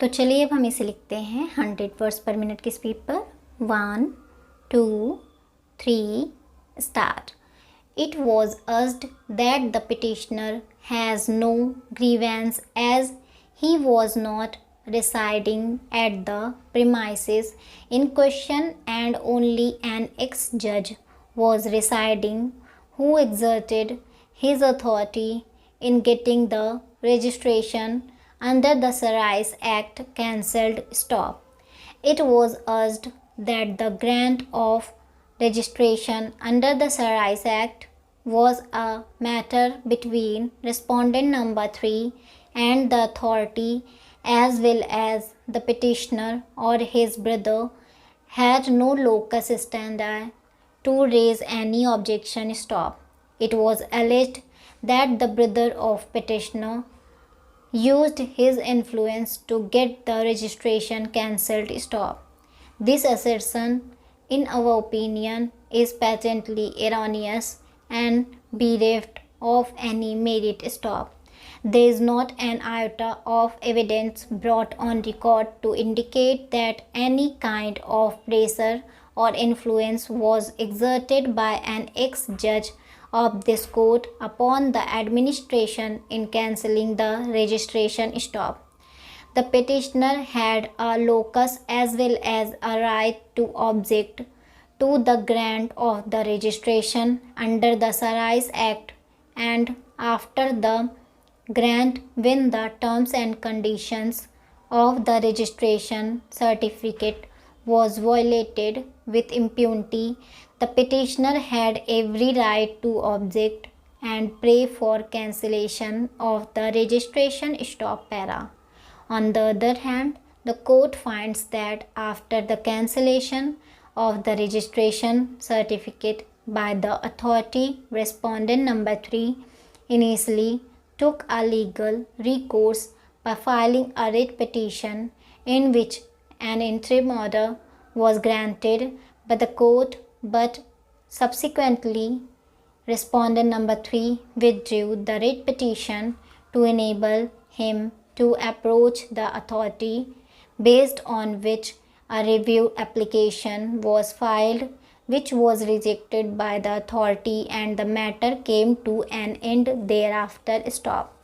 तो चलिए अब हम इसे लिखते हैं 100 वर्ड्स पर मिनट की स्पीड पर। 1, 2, 3, start. It was urged that the petitioner has no grievance as he was not residing at the premises in question and only an ex-judge was residing who exerted his authority in getting the registration under the Sarais Act cancelled. Stop. It was urged that the grant of registration under the Sarais Act was a matter between respondent number 3 and the authority, as well as the petitioner or his brother had no locus standi to raise any objection. Stop. It was alleged that the brother of petitioner used his influence to get the registration cancelled. Stop. This assertion, in our opinion, is patently erroneous and bereft of any merit. Stop. There is not an iota of evidence brought on record to indicate that any kind of pressure or influence was exerted by an ex-judge of this court upon the administration in cancelling the registration. Stop. The petitioner had a locus as well as a right to object to the grant of the registration under the Sarais Act, and after the grant, when the terms and conditions of the registration certificate was violated with impunity, the petitioner had every right to object and pray for cancellation of the registration. Stop para. On the other hand, the court finds that after the cancellation of the registration certificate by the authority, respondent number 3 initially took a legal recourse by filing a writ petition in which an interim order was granted by the court, but subsequently respondent number 3 withdrew the writ petition to enable him to approach the authority, based on which a review application was filed, which was rejected by the authority, and the matter came to an end thereafter. Stop.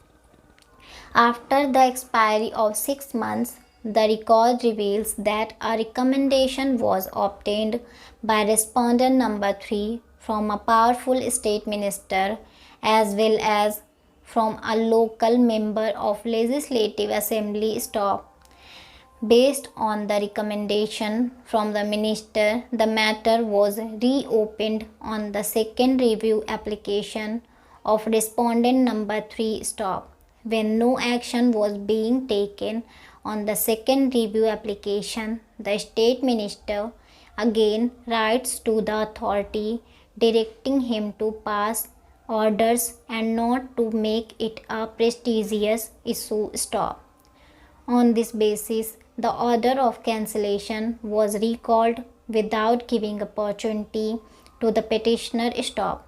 After the expiry of 6 months, the record reveals that a recommendation was obtained by respondent number 3 from a powerful state minister as well as from a local member of legislative assembly. Stop. Based on the recommendation from the minister, the matter was reopened on the second review application of respondent number 3. Stop. When no action was being taken on the second review application, the state minister again writes to the authority directing him to pass orders and not to make it a prestigious issue. Stop. On this basis, the order of cancellation was recalled without giving opportunity to the petitioner. Stop.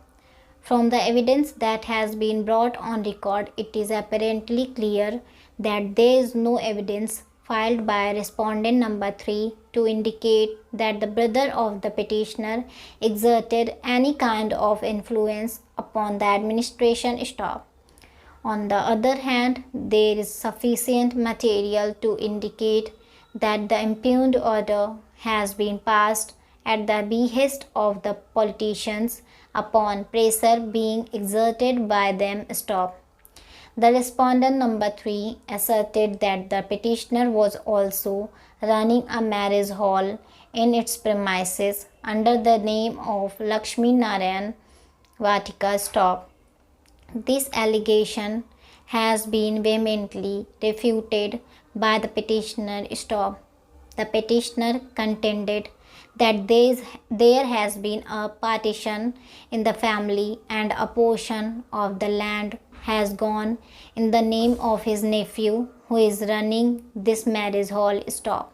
From the evidence that has been brought on record, it is apparently clear that there is no evidence filed by respondent number 3 to indicate that the brother of the petitioner exerted any kind of influence upon the administration. Stop. On the other hand, there is sufficient material to indicate that the impugned order has been passed at the behest of the politicians upon pressure being exerted by them. Stop. The respondent number 3 asserted that the petitioner was also running a marriage hall in its premises under the name of Lakshmi Narayan Vatika. Stop. This allegation has been vehemently refuted by the petitioner. Stop. The petitioner contended that there has been a partition in the family and a portion of the land has gone in the name of his nephew who is running this marriage hall. Stop.